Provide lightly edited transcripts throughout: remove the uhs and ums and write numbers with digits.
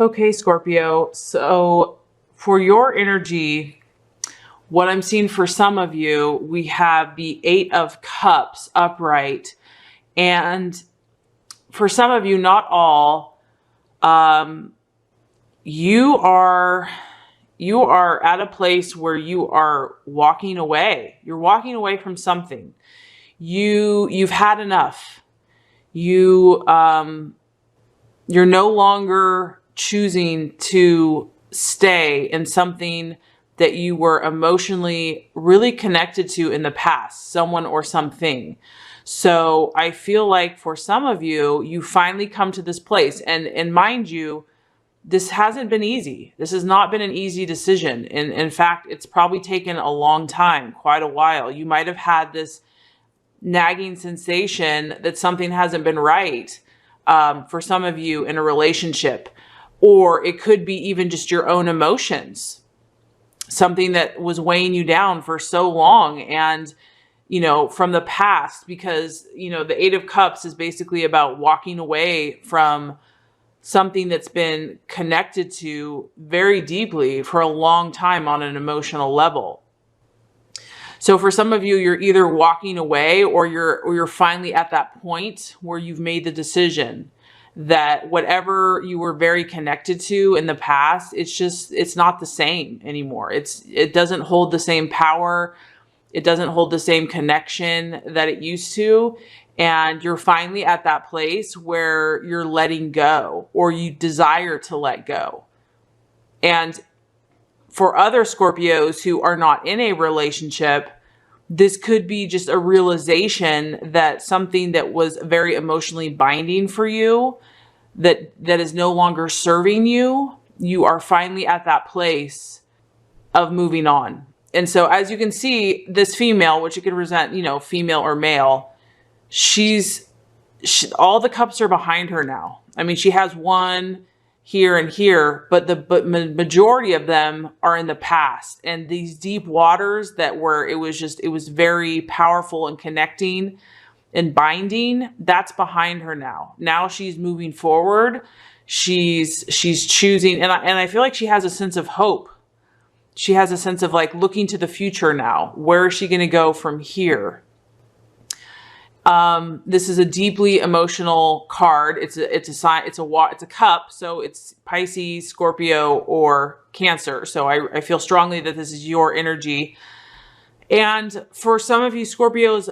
Okay, Scorpio. So for your energy, what I'm seeing for some of you, we have the Eight of Cups upright. And for some of you, not all, you are at a place where you are walking away. You're walking away from something. You've had enough. You're no longer choosing to stay in something that you were emotionally really connected to in the past, someone or something. So I feel like for some of you, you finally come to this place. And mind you, this hasn't been easy. This has not been an easy decision. And in fact, it's probably taken a long time, quite a while. You might have had this nagging sensation that something hasn't been right for some of you in a relationship. Or it could be even just your own emotions, something that was weighing you down for so long and, from the past, because, the Eight of Cups is basically about walking away from something that's been connected to very deeply for a long time on an emotional level. So for some of you, you're either walking away or you're finally at that point where you've made the decision that whatever you were very connected to in the past, it's not the same anymore. It doesn't hold the same power. It doesn't hold the same connection that it used to. And you're finally at that place where you're letting go or you desire to let go. And for other Scorpios who are not in a relationship, this could be just a realization that something that was very emotionally binding for you, that is no longer serving you, you are finally at that place of moving on. And so as you can see, this female, which it could represent, female or male, all the cups are behind her now. I mean, she has one here and here, but the majority of them are in the past. And these deep waters it was very powerful and connecting and binding, that's behind her now. Now she's moving forward. She's choosing, and I feel like she has a sense of hope. She has a sense of like looking to the future now. Where is she going to go from here? This is a deeply emotional card. It's a cup. So it's Pisces, Scorpio, or Cancer. So I feel strongly that this is your energy. And for some of you Scorpios,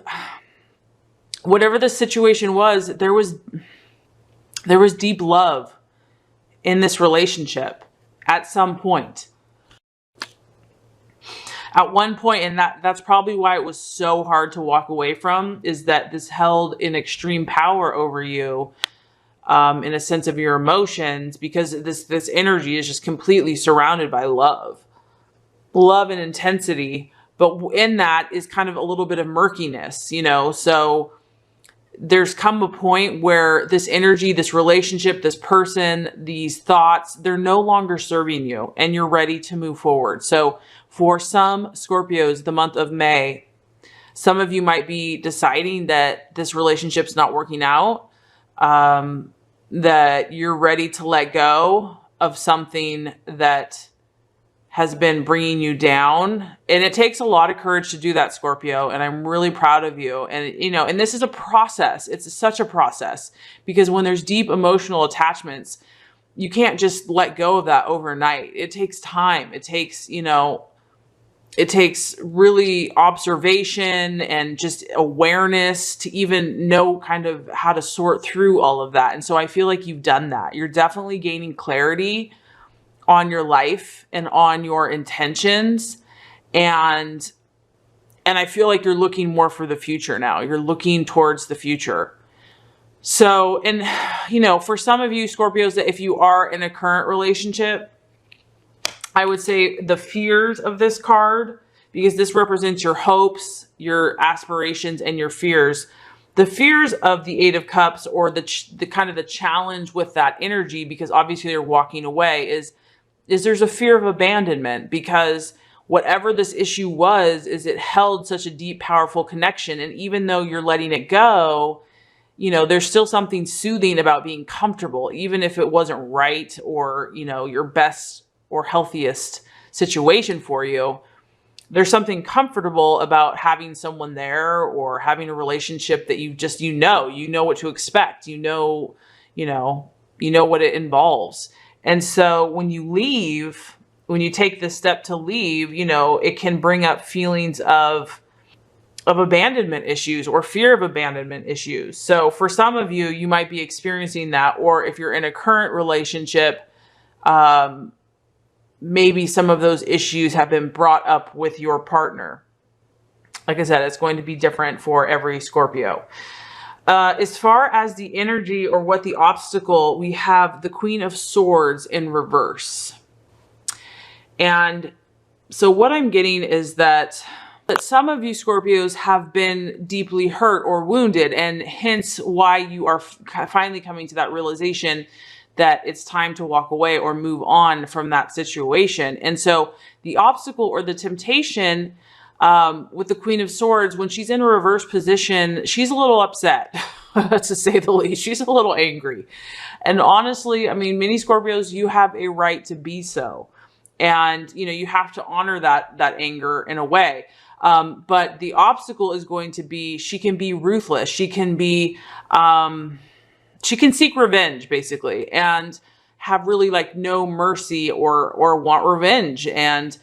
whatever the situation was, there was deep love in this relationship at some point. At one point, and that's probably why it was so hard to walk away from, is that this held in extreme power over you, in a sense of your emotions, because this energy is just completely surrounded by love and intensity. But in that is kind of a little bit of murkiness, so there's come a point where this energy, this relationship, this person, these thoughts, they're no longer serving you and you're ready to move forward. So for some Scorpios, the month of May, some of you might be deciding that this relationship's not working out, that you're ready to let go of something that has been bringing you down. And it takes a lot of courage to do that, Scorpio. And I'm really proud of you. And, and this is a process. It's such a process, because when there's deep emotional attachments, you can't just let go of that overnight. It takes time. It takes, it takes really observation and just awareness to even know kind of how to sort through all of that. And so I feel like you've done that. You're definitely gaining clarity on your life and on your intentions. And I feel like you're looking more for the future now. You're looking towards the future. So, and, for some of you Scorpios, that if you are in a current relationship, I would say the fears of this card, because this represents your hopes, your aspirations, and your fears. The fears of the Eight of Cups, or the kind of the challenge with that energy, because obviously you're walking away, is there's a fear of abandonment, because whatever this issue was, is it held such a deep, powerful connection. And even though you're letting it go, there's still something soothing about being comfortable, even if it wasn't right or, your best or healthiest situation for you. There's something comfortable about having someone there or having a relationship that you know what to expect. You know what it involves. And so when you take the step to leave, it can bring up feelings of abandonment issues or fear of abandonment issues. So for some of you, you might be experiencing that, or if you're in a current relationship, maybe some of those issues have been brought up with your partner. Like I said, it's going to be different for every Scorpio. As far as the energy or what the obstacle, we have the Queen of Swords in reverse. And so what I'm getting is that some of you Scorpios have been deeply hurt or wounded, and hence why you are finally coming to that realization that it's time to walk away or move on from that situation. And so the obstacle or the temptation with the Queen of Swords, when she's in a reverse position, she's a little upset, to say the least. She's a little angry. And honestly, I mean, many Scorpios, you have a right to be so. And, you have to honor that anger in a way. But the obstacle is going to be, she can be ruthless. She can seek revenge, basically, and have really like no mercy or want revenge, and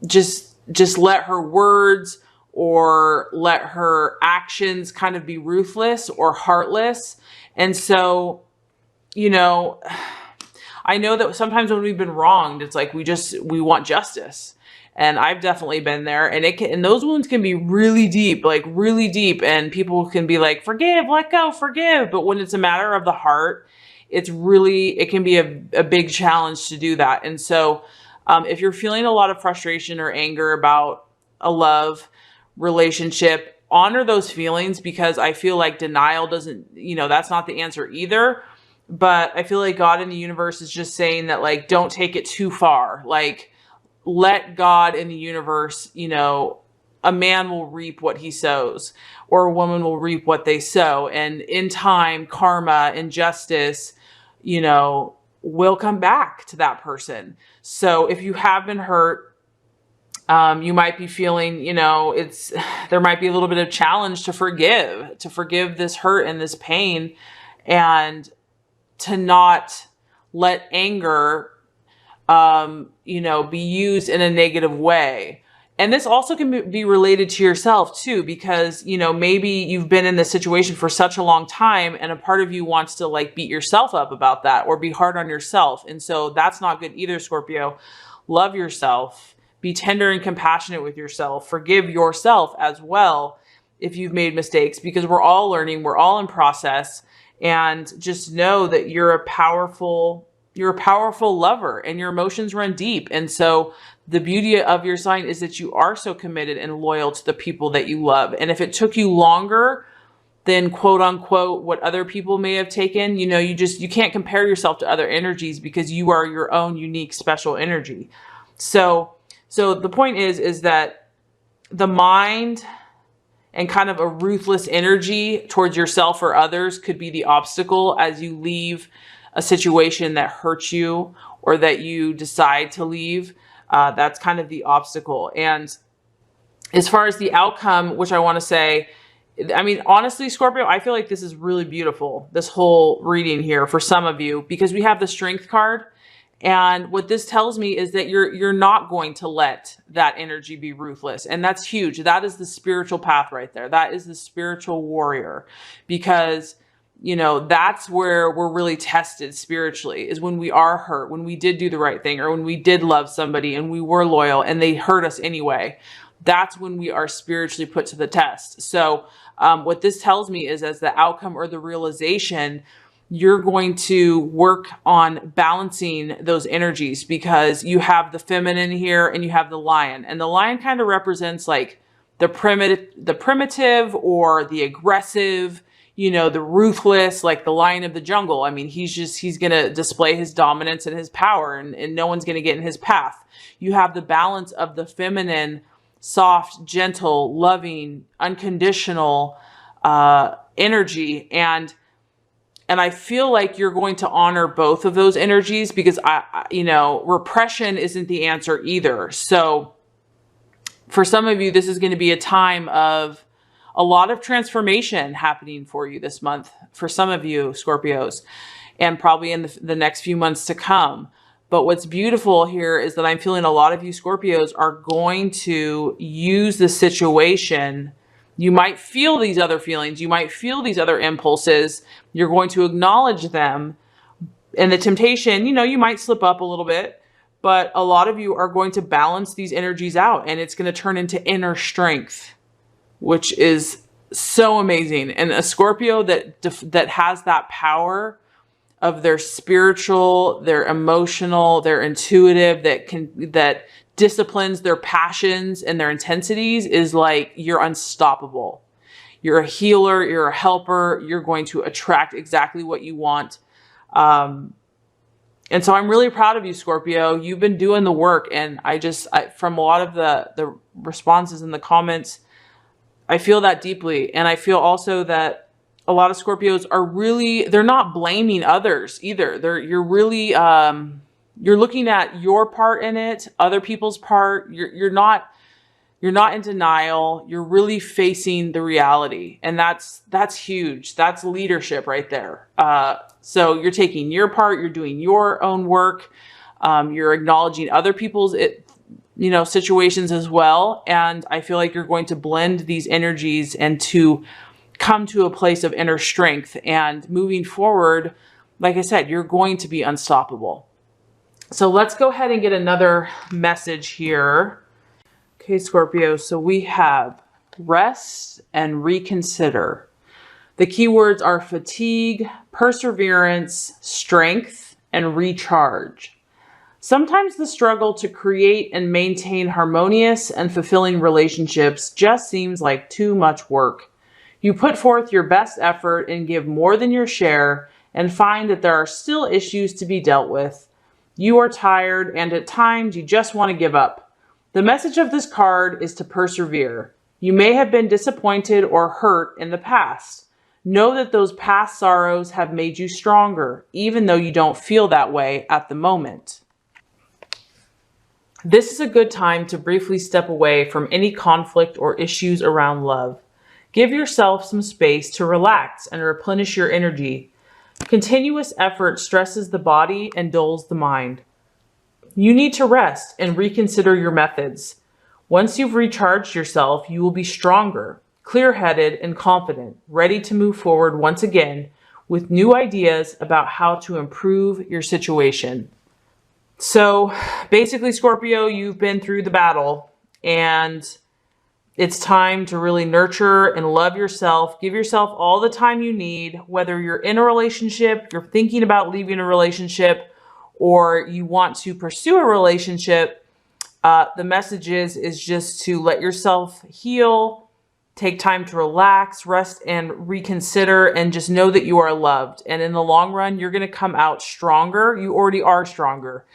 just let her words or let her actions kind of be ruthless or heartless. And so, I know that sometimes when we've been wronged, it's like we want justice. And I've definitely been there, and those wounds can be really deep, and people can be like, forgive, let go, forgive. But when it's a matter of the heart, it can be a big challenge to do that. And so if you're feeling a lot of frustration or anger about a love relationship, honor those feelings, because I feel like denial doesn't, that's not the answer either. But I feel like God in the universe is just saying that, like, don't take it too far. Like, let God in the universe, a man will reap what he sows, or a woman will reap what they sow. And in time, karma and justice, will come back to that person. So if you have been hurt, you might be feeling, there might be a little bit of challenge to forgive this hurt and this pain, and to not let anger be used in a negative way. And this also can be related to yourself too, because, maybe you've been in this situation for such a long time, and a part of you wants to like beat yourself up about that or be hard on yourself. And so that's not good either, Scorpio. Love yourself, be tender and compassionate with yourself, forgive yourself as well if you've made mistakes, because we're all learning, we're all in process, and just know that you're a powerful lover, and your emotions run deep. And so the beauty of your sign is that you are so committed and loyal to the people that you love. And if it took you longer than quote unquote what other people may have taken, you can't compare yourself to other energies, because you are your own unique special energy. So the point is that the mind and kind of a ruthless energy towards yourself or others could be the obstacle as you leave a situation that hurts you, or that you decide to leave. That's kind of the obstacle. And as far as the outcome, which I want to say, I mean, honestly, Scorpio, I feel like this is really beautiful, this whole reading here for some of you, because we have the Strength card. And what this tells me is that you're not going to let that energy be ruthless. And that's huge. That is the spiritual path right there. That is the spiritual warrior, because that's where we're really tested spiritually, is when we are hurt, when we did do the right thing, or when we did love somebody and we were loyal and they hurt us anyway. That's when we are spiritually put to the test. So what this tells me is, as the outcome or the realization, you're going to work on balancing those energies, because you have the feminine here and you have the lion, and the lion kind of represents like the primitive or the aggressive, the ruthless, like the lion of the jungle. I mean, he's going to display his dominance and his power, and no one's going to get in his path. You have the balance of the feminine, soft, gentle, loving, unconditional, energy. And I feel like you're going to honor both of those energies, because repression isn't the answer either. So for some of you, this is going to be a time of a lot of transformation happening for you this month. For some of you, Scorpios, and probably in the next few months to come. But what's beautiful here is that I'm feeling a lot of you Scorpios are going to use the situation. You might feel these other feelings. You might feel these other impulses. You're going to acknowledge them. And the temptation, you might slip up a little bit, but a lot of you are going to balance these energies out, and it's going to turn into inner strength, which is so amazing. And a Scorpio that has that power of their spiritual, their emotional, their intuitive, that disciplines their passions and their intensities, is like, you're unstoppable. You're a healer, you're a helper, you're going to attract exactly what you want. And so I'm really proud of you, Scorpio. You've been doing the work, and from a lot of the responses in the comments, I feel that deeply. And I feel also that a lot of Scorpios are they're not blaming others either. You're really, you're looking at your part in it, other people's part. You're not in denial. You're really facing the reality. And that's huge. That's leadership right there. So you're taking your part, you're doing your own work. You're acknowledging other people's, situations as well. And I feel like you're going to blend these energies and to come to a place of inner strength. And moving forward, like I said, you're going to be unstoppable. So let's go ahead and get another message here. Okay, Scorpio, so we have rest and reconsider. The keywords are fatigue, perseverance, strength, and recharge. Sometimes the struggle to create and maintain harmonious and fulfilling relationships just seems like too much work. You put forth your best effort and give more than your share, and find that there are still issues to be dealt with. You are tired, and at times you just want to give up. The message of this card is to persevere. You may have been disappointed or hurt in the past. Know that those past sorrows have made you stronger, even though you don't feel that way at the moment. This is a good time to briefly step away from any conflict or issues around love. Give yourself some space to relax and replenish your energy. Continuous effort stresses the body and dulls the mind. You need to rest and reconsider your methods. Once you've recharged yourself, you will be stronger, clear-headed, and confident, ready to move forward once again with new ideas about how to improve your situation. So basically, Scorpio, you've been through the battle, and it's time to really nurture and love yourself. Give yourself all the time you need, whether you're in a relationship, you're thinking about leaving a relationship, or you want to pursue a relationship. The message is just to let yourself heal, take time to relax, rest, and reconsider, and just know that you are loved. And in the long run, you're going to come out stronger. You already are stronger.